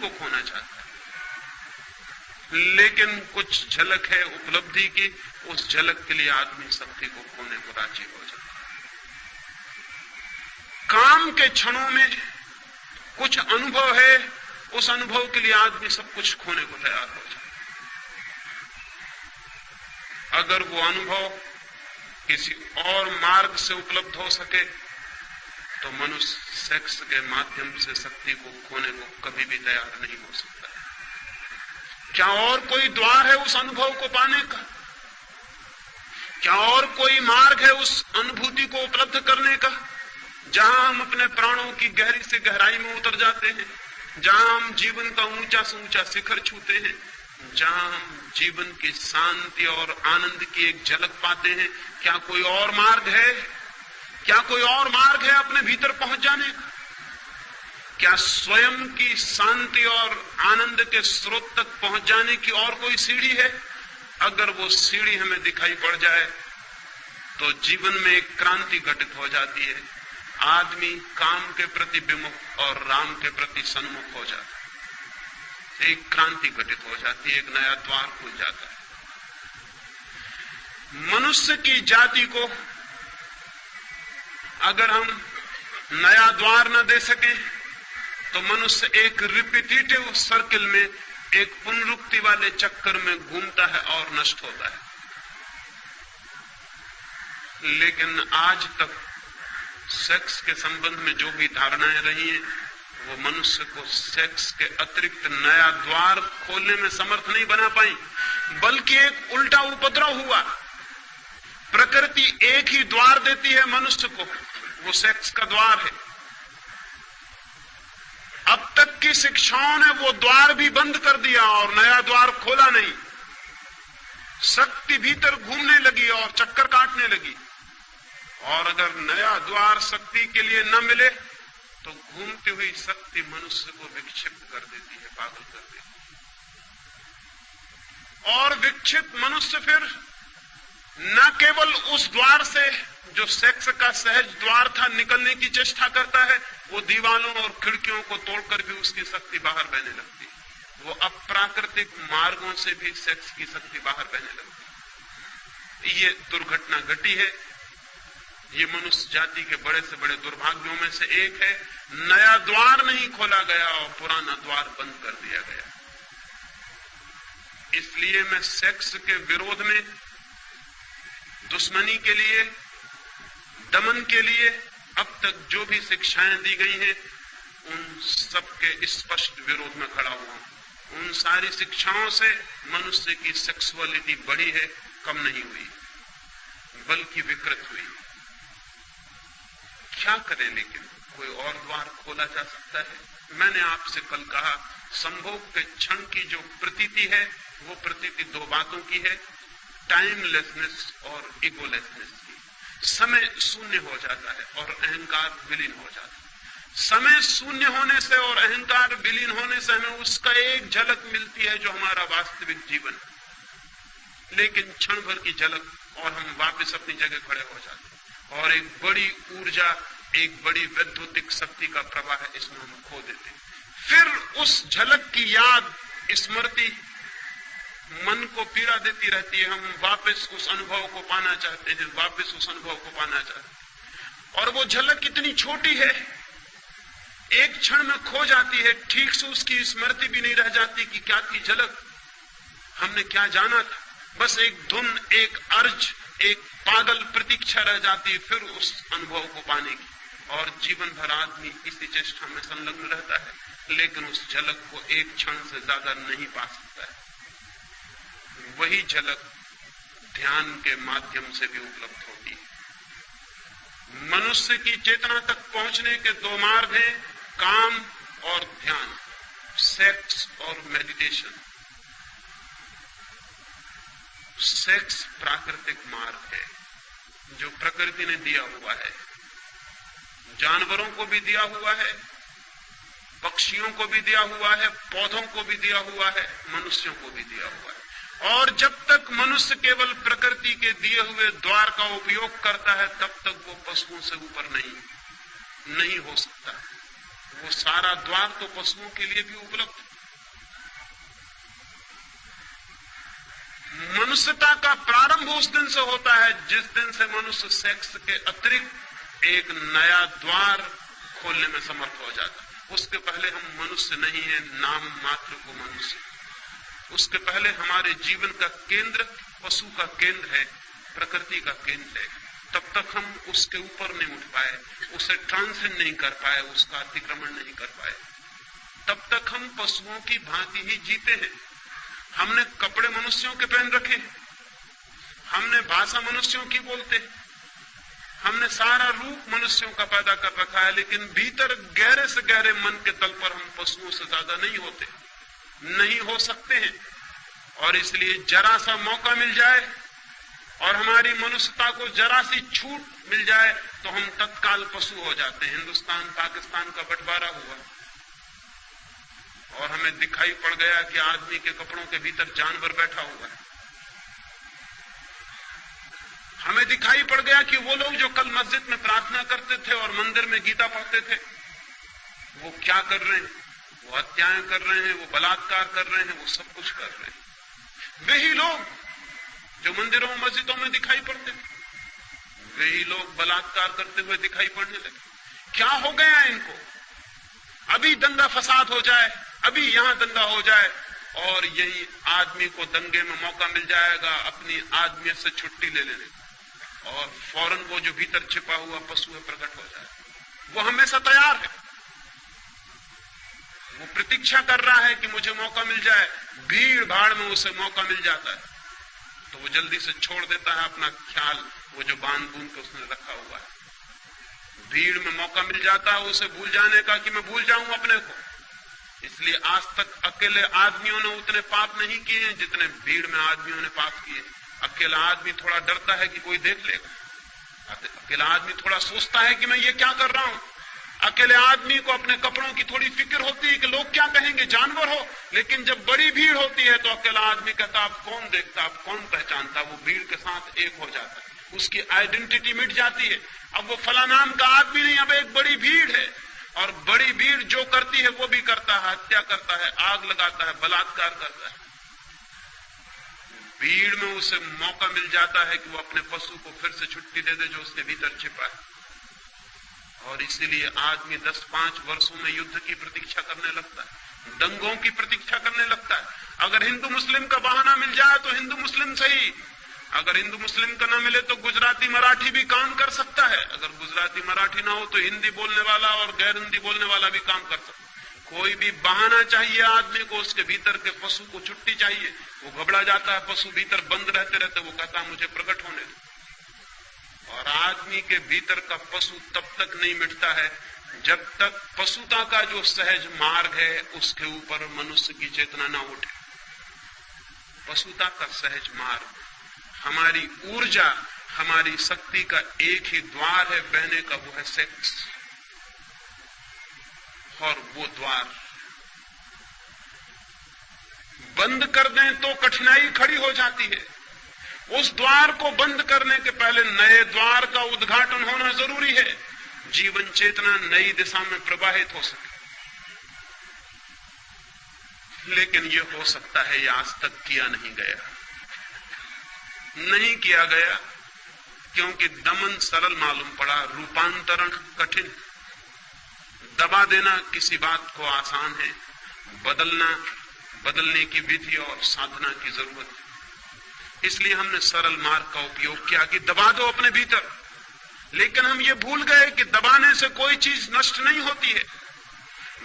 को खोना चाहता है, लेकिन कुछ झलक है उपलब्धि की, उस झलक के लिए आदमी शक्ति को खोने को राजी हो जाता है। काम के क्षणों में कुछ अनुभव है, उस अनुभव के लिए आदमी सब कुछ खोने को तैयार हो जाता है। अगर वो अनुभव किसी और मार्ग से उपलब्ध हो सके तो मनुष्य सेक्स के माध्यम से शक्ति को खोने को कभी भी तैयार नहीं हो सकता है। क्या और कोई द्वार है उस अनुभव को पाने का? क्या और कोई मार्ग है उस अनुभूति को उपलब्ध करने का, जहां हम अपने प्राणों की गहरी से गहराई में उतर जाते हैं, जहां हम जीवन का ऊंचा से ऊंचा शिखर छूते हैं, जहां हम जीवन की शांति और आनंद की एक झलक पाते हैं? क्या कोई और मार्ग है? क्या कोई और मार्ग है अपने भीतर पहुंच जाने का? क्या स्वयं की शांति और आनंद के स्रोत तक पहुंच जाने की और कोई सीढ़ी है? अगर वो सीढ़ी हमें दिखाई पड़ जाए तो जीवन में एक क्रांति घटित हो जाती है। आदमी काम के प्रति विमुख और राम के प्रति सन्मुख हो जाता है। एक क्रांति घटित हो जाती है, एक नया द्वार खुल जाता है। मनुष्य की जाति को अगर हम नया द्वार न दे सकें तो मनुष्य एक रिपीटेटिव सर्किल में, एक पुनरुक्ति वाले चक्कर में घूमता है और नष्ट होता है। लेकिन आज तक सेक्स के संबंध में जो भी धारणाएं रही हैं, वो मनुष्य को सेक्स के अतिरिक्त नया द्वार खोलने में समर्थ नहीं बना पाई, बल्कि एक उल्टा उपद्रव हुआ। प्रकृति एक ही द्वार देती है मनुष्य को, वो सेक्स का द्वार है। अब तक की शिक्षाओं ने वो द्वार भी बंद कर दिया और नया द्वार खोला नहीं। शक्ति भीतर घूमने लगी और चक्कर काटने लगी, और अगर नया द्वार शक्ति के लिए न मिले तो घूमती हुई शक्ति मनुष्य को विक्षिप्त कर देती है, पागल कर देती है। और विक्षिप्त मनुष्य फिर न केवल उस द्वार से जो सेक्स का सहज द्वार था निकलने की चेष्टा करता है, वो दीवालों और खिड़कियों को तोड़कर भी उसकी शक्ति बाहर बहने लगती है। वो अप्राकृतिक मार्गों से भी सेक्स की शक्ति बाहर बहने लगती है। ये दुर्घटना घटी है। ये मनुष्य जाति के बड़े से बड़े दुर्भाग्यों में से एक है। नया द्वार नहीं खोला गया और पुराना द्वार बंद कर दिया गया। इसलिए मैं सेक्स के विरोध में, दुश्मनी के लिए, दमन के लिए अब तक जो भी शिक्षाएं दी गई हैं, उन सबके स्पष्ट विरोध में खड़ा हुआ हूं। उन सारी शिक्षाओं से मनुष्य की सेक्सुअलिटी बढ़ी है, कम नहीं हुई, बल्कि विकृत हुई। क्या करें? लेकिन कोई और द्वार खोला जा सकता है। मैंने आपसे कल कहा, संभोग के क्षण की जो प्रतीति है, वो प्रतीति दो बातों की है, टाइमलेसनेस और इगोलेसनेस की। समय शून्य हो जाता है और अहंकार विलीन हो जाता है। समय शून्य होने से और अहंकार विलीन होने से हमें उसका एक झलक मिलती है जो हमारा वास्तविक जीवन, लेकिन क्षण भर की झलक और हम वापस अपनी जगह खड़े हो जाते हैं और एक बड़ी ऊर्जा, एक बड़ी वैद्युतिक शक्ति का प्रवाह है, इसमें हम खो देते हैं। फिर उस झलक की याद, स्मृति मन को पीड़ा देती रहती है। हम वापस उस अनुभव को पाना चाहते हैं, वापस उस अनुभव को पाना चाहते हैं। और वो झलक कितनी छोटी है, एक क्षण में खो जाती है। ठीक से उसकी स्मृति भी नहीं रह जाती कि क्या थी झलक, हमने क्या जाना था। बस एक धुन, एक अर्ज, एक पागल प्रतीक्षा रह जाती है फिर उस अनुभव को पाने की। और जीवन भर आदमी इसी चेष्टा में संलग्न रहता है, लेकिन उस झलक को एक क्षण से ज्यादा नहीं पा सकता है। वही झलक ध्यान के माध्यम से भी उपलब्ध होती है। मनुष्य की चेतना तक पहुंचने के दो मार्ग हैं, काम और ध्यान, सेक्स और मेडिटेशन। सेक्स प्राकृतिक मार्ग है जो प्रकृति ने दिया हुआ है, जानवरों को भी दिया हुआ है, पक्षियों को भी दिया हुआ है, पौधों को भी दिया हुआ है, मनुष्यों को भी दिया हुआ है। और जब तक मनुष्य केवल प्रकृति के दिए हुए द्वार का उपयोग करता है, तब तक वो पशुओं से ऊपर नहीं हो सकता। वो सारा द्वार तो पशुओं के लिए भी उपलब्ध है। मनुष्यता का प्रारंभ उस दिन से होता है जिस दिन से मनुष्य सेक्स के अतिरिक्त एक नया द्वार खोलने में समर्थ हो जाता है। उसके पहले हम मनुष्य नहीं है, नाम मात्र को मनुष्य। उसके पहले हमारे जीवन का केंद्र पशु का केंद्र है, प्रकृति का केंद्र है। तब तक हम उसके ऊपर नहीं उठ पाए, उसे ट्रांसेंड नहीं कर पाए, उसका अतिक्रमण नहीं कर पाए। तब तक हम पशुओं की भांति ही जीते हैं। हमने कपड़े मनुष्यों के पहन रखे, हमने भाषा मनुष्यों की बोलते, हमने सारा रूप मनुष्यों का पैदा कर रखा है, लेकिन भीतर गहरे से गहरे मन के तल पर हम पशुओं से ज्यादा नहीं होते, नहीं हो सकते हैं। और इसलिए जरा सा मौका मिल जाए और हमारी मनुष्यता को जरा सी छूट मिल जाए तो हम तत्काल पशु हो जाते हैं। हिंदुस्तान पाकिस्तान का बंटवारा हुआ और हमें दिखाई पड़ गया कि आदमी के कपड़ों के भीतर जानवर बैठा हुआ है। हमें दिखाई पड़ गया कि वो लोग जो कल मस्जिद में प्रार्थना करते थे और मंदिर में गीता पढ़ते थे, वो क्या कर रहे हैं? वो हत्याएं कर रहे हैं, वो बलात्कार कर रहे हैं, वो सब कुछ कर रहे हैं। वही लोग जो मंदिरों मस्जिदों में दिखाई पड़ते थे, वही लोग बलात्कार करते हुए दिखाई पड़ने लगे। क्या हो गया इनको? अभी दंगा फसाद हो जाए, अभी यहां दंगा हो जाए और यही आदमी को दंगे में मौका मिल जाएगा अपनी आदमियत से छुट्टी ले लेने, और फौरन वो जो भीतर छिपा हुआ पशु है प्रकट हो जाए। वो हमेशा तैयार है, वो प्रतीक्षा कर रहा है कि मुझे मौका मिल जाए। भीड़ भाड़ में उसे मौका मिल जाता है तो वो जल्दी से छोड़ देता है अपना ख्याल, वो जो बांध बूंद के उसने रखा हुआ है। भीड़ में मौका मिल जाता है उसे भूल जाने का कि मैं भूल जाऊं अपने को। इसलिए आज तक अकेले आदमियों ने उतने पाप नहीं किए हैं जितने भीड़ में आदमियों ने पाप किए। अकेला आदमी थोड़ा डरता है कि कोई देख लेगा, अकेला आदमी थोड़ा सोचता है कि मैं ये क्या कर रहा हूं, अकेले आदमी को अपने कपड़ों की थोड़ी फिक्र होती है कि लोग क्या कहेंगे, जानवर हो। लेकिन जब बड़ी भीड़ होती है तो अकेला आदमी कहता आप कौन देखता, आप कौन पहचानता, वो भीड़ के साथ एक हो जाता है, उसकी आइडेंटिटी मिट जाती है। अब वो फला नाम का आदमी नहीं, अब एक बड़ी भीड़ है, और बड़ी भीड़ जो करती है वो भी करता है, हत्या करता है, आग लगाता है, बलात्कार करता है। भीड़ में उसे मौका मिल जाता है कि वो अपने पशु को फिर से छुट्टी दे दे जो उसके भीतर छिपा है। और इसीलिए आदमी 10-5 वर्षों में युद्ध की प्रतीक्षा करने लगता है, दंगों की प्रतीक्षा करने लगता है। अगर हिंदू मुस्लिम का बहाना मिल जाए तो हिंदू मुस्लिम सही, अगर हिंदू मुस्लिम का ना मिले तो गुजराती मराठी भी काम कर सकता है। अगर गुजराती मराठी ना हो तो हिंदी बोलने वाला और गैर हिंदी बोलने वाला भी काम कर सकता है। कोई भी बहाना चाहिए आदमी को, उसके भीतर के पशु को छुट्टी चाहिए। वो घबरा जाता है, पशु भीतर बंद रहते रहते वो कहता है मुझे प्रकट होने दो। और आदमी के भीतर का पशु तब तक नहीं मिटता है जब तक पशुता का जो सहज मार्ग है उसके ऊपर मनुष्य की चेतना ना उठे। पशुता का सहज मार्ग, हमारी ऊर्जा, हमारी शक्ति का एक ही द्वार है बहने का, वो है सेक्स। और वो द्वार बंद कर दें तो कठिनाई खड़ी हो जाती है। उस द्वार को बंद करने के पहले नए द्वार का उद्घाटन होना जरूरी है, जीवन चेतना नई दिशा में प्रवाहित हो सके। लेकिन यह हो सकता है यह आज तक किया नहीं गया, नहीं किया गया क्योंकि दमन सरल मालूम पड़ा, रूपांतरण कठिन। दबा देना किसी बात को आसान है, बदलने की विधि और साधना की जरूरत है। इसलिए हमने सरल मार्ग का उपयोग किया कि दबा दो अपने भीतर। लेकिन हम ये भूल गए कि दबाने से कोई चीज नष्ट नहीं होती है,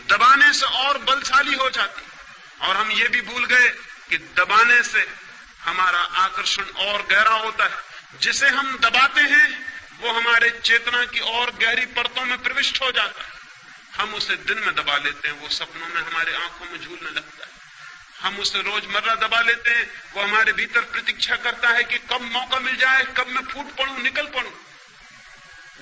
दबाने से और बलशाली हो जाती। और हम ये भी भूल गए कि दबाने से हमारा आकर्षण और गहरा होता है। जिसे हम दबाते हैं वो हमारे चेतना की और गहरी परतों में प्रविष्ट हो जाता है। हम उसे दिन में दबा लेते हैं, वो सपनों में हमारे आंखों में झूलने लगता है। हम उसे रोजमर्रा दबा लेते हैं, वो हमारे भीतर प्रतीक्षा करता है कि कब मौका मिल जाए, कब मैं फूट पड़ूं, निकल पड़ूं।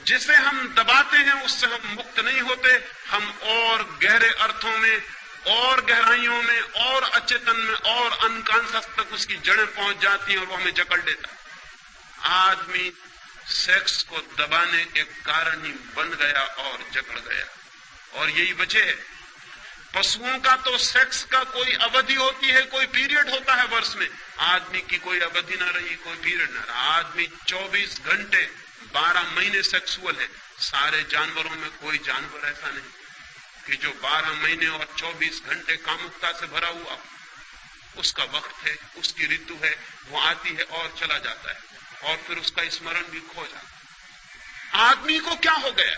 जिसे हम दबाते हैं उससे हम मुक्त नहीं होते, हम और गहरे अर्थों में और गहराइयों में और अचेतन में और अनकॉन्शियस तक उसकी जड़ें पहुंच जाती हैं और वो हमें जकड़ लेता है। आदमी सेक्स को दबाने के कारण ही बन गया और जकड़ गया। और यही वजह है। पशुओं का तो सेक्स का कोई अवधि होती है, कोई पीरियड होता है वर्ष में। आदमी की कोई अवधि ना रही, कोई पीरियड ना रहा। आदमी 24 घंटे 12 महीने सेक्सुअल है। सारे जानवरों में कोई जानवर ऐसा नहीं कि जो 12 महीने और 24 घंटे कामुकता से भरा हुआ। उसका वक्त है, उसकी ऋतु है, वो आती है और चला जाता है, और फिर उसका स्मरण भी खो जाता है। आदमी को क्या हो गया?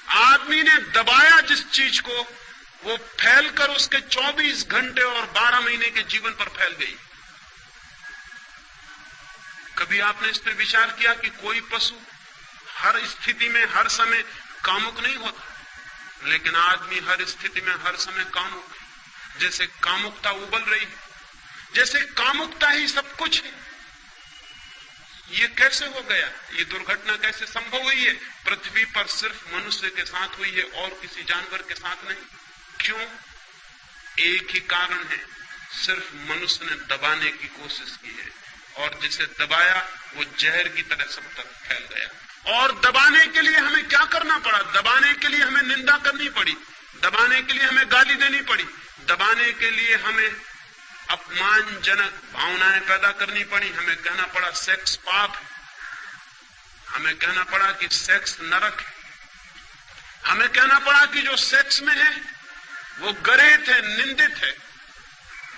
आदमी ने दबाया जिस चीज को, वो फैलकर उसके 24 घंटे और 12 महीने के जीवन पर फैल गई। कभी आपने इस पर विचार किया कि कोई पशु हर स्थिति में हर समय कामुक नहीं होता, लेकिन आदमी हर स्थिति में हर समय कामुक है। जैसे कामुकता उबल रही है, जैसे कामुकता ही सब कुछ है। ये कैसे हो गया? ये दुर्घटना कैसे संभव हुई है? पृथ्वी पर सिर्फ मनुष्य के साथ हुई है और किसी जानवर के साथ नहीं। क्यों? एक ही कारण है, सिर्फ मनुष्य ने दबाने की कोशिश की है, और जिसे दबाया वो जहर की तरह सब तक फैल गया। और दबाने के लिए हमें क्या करना पड़ा? दबाने के लिए हमें निंदा करनी पड़ी, दबाने के लिए हमें गाली देनी पड़ी, दबाने के लिए हमें अपमानजनक भावनाएं पैदा करनी पड़ी। हमें कहना पड़ा सेक्स पाप है, हमें कहना पड़ा कि सेक्स नरक है, हमें कहना पड़ा कि जो सेक्स में है वो गरेत है, निंदित है।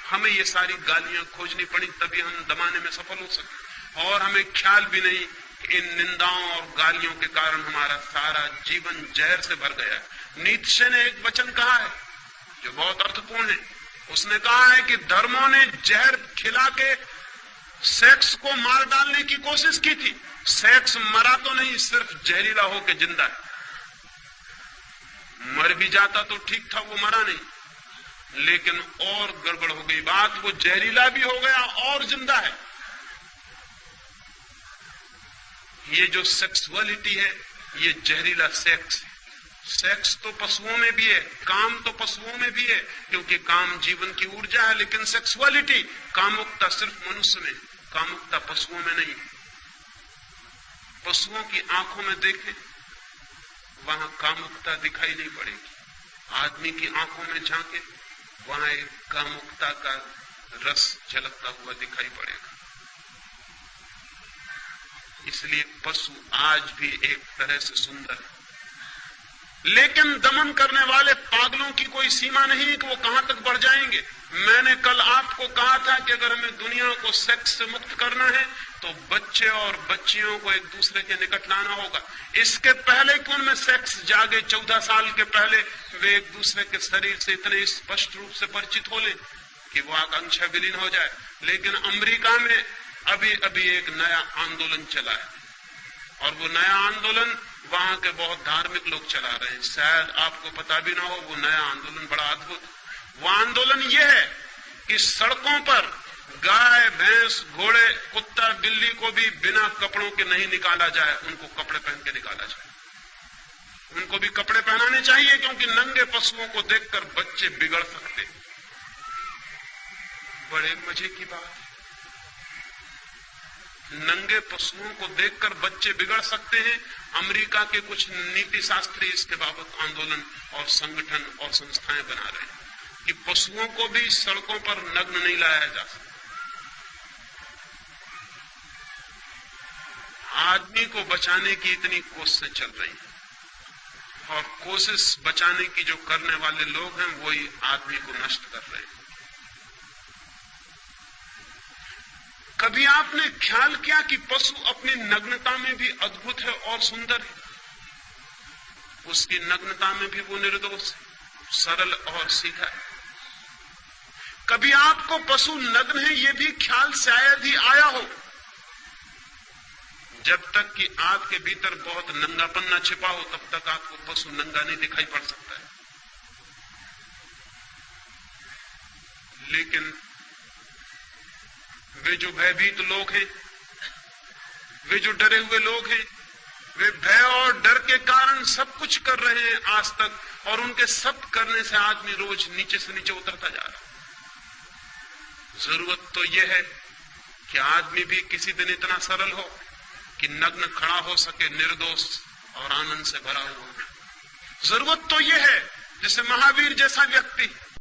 हमें ये सारी गालियां खोजनी पड़ी, तभी हम दबाने में सफल हो सके। और हमें ख्याल भी नहीं कि इन निंदाओं और गालियों के कारण हमारा सारा जीवन जहर से भर गया। नीत्शे ने एक वचन कहा है जो बहुत अर्थपूर्ण है। उसने कहा है कि धर्मों ने जहर खिला के सेक्स को मार डालने की कोशिश की थी। सेक्स मरा तो नहीं, सिर्फ जहरीला होकर जिंदा है। मर भी जाता तो ठीक था, वो मरा नहीं। लेकिन और गड़बड़ हो गई बात, वो जहरीला भी हो गया और जिंदा है। ये जो सेक्सुअलिटी है, ये जहरीला सेक्स है। सेक्स तो पशुओं में भी है, काम तो पशुओं में भी है, क्योंकि काम जीवन की ऊर्जा है। लेकिन सेक्सुअलिटी, कामुकता सिर्फ मनुष्य में, कामुकता पशुओं में नहीं। पशुओं की आंखों में देखें, वहां कामुकता दिखाई नहीं पड़ेगी। आदमी की आंखों में झांके, वहां एक कामुकता का रस झलकता हुआ दिखाई पड़ेगा। इसलिए पशु आज भी एक तरह से सुंदर है, लेकिन दमन करने वाले पागलों की कोई सीमा नहीं है कि वो कहां तक बढ़ जाएंगे। मैंने कल आपको कहा था कि अगर हमें दुनिया को सेक्स से मुक्त करना है तो बच्चे और बच्चियों को एक दूसरे के निकट लाना होगा। इसके पहले कि उनमें सेक्स जागे, 14 साल के पहले वे एक दूसरे के शरीर से इतने स्पष्ट रूप से परिचित हो लें कि वो आकांक्षा विलीन हो जाए। लेकिन अमेरिका में अभी अभी एक नया आंदोलन चला है, और वो नया आंदोलन वहां के बहुत धार्मिक लोग चला रहे हैं। शायद आपको पता भी ना हो, वो नया आंदोलन बड़ा अद्भुत। वो आंदोलन ये है कि सड़कों पर गाय, भैंस, घोड़े, कुत्ता, बिल्ली को भी बिना कपड़ों के नहीं निकाला जाए, उनको कपड़े पहन के निकाला जाए। उनको भी कपड़े पहनाने चाहिए, क्योंकि नंगे पशुओं को देखकर बच्चे बिगड़ सकते। बड़े मजे की बात, नंगे पशुओं को देखकर बच्चे बिगड़ सकते हैं। अमेरिका के कुछ नीति शास्त्री इसके बाबत आंदोलन और संगठन और संस्थाएं बना रहे हैं कि पशुओं को भी सड़कों पर नग्न नहीं लाया जा सकता। आदमी को बचाने की इतनी कोशिशें चल रही हैं, और कोशिश बचाने की जो करने वाले लोग हैं वही आदमी को नष्ट कर रहे हैं। कभी आपने ख्याल किया कि पशु अपनी नग्नता में भी अद्भुत है और सुंदर है? उसकी नग्नता में भी वो निर्दोष है, सरल और सीधा है। कभी आपको पशु नग्न है ये भी ख्याल शायद ही आया हो, जब तक कि आपके भीतर बहुत नंगापन न छिपा हो, तब तक आपको पशु नंगा नहीं दिखाई पड़ सकता है। लेकिन वे जो भयभीत लोग हैं, वे जो डरे हुए लोग हैं, वे भय और डर के कारण सब कुछ कर रहे हैं आज तक, और उनके सब करने से आदमी रोज नीचे से नीचे उतरता जा रहा है। जरूरत तो यह है कि आदमी भी किसी दिन इतना सरल हो कि नग्न खड़ा हो सके, निर्दोष और आनंद से भरा हुआ। जरूरत तो यह है जैसे महावीर जैसा व्यक्ति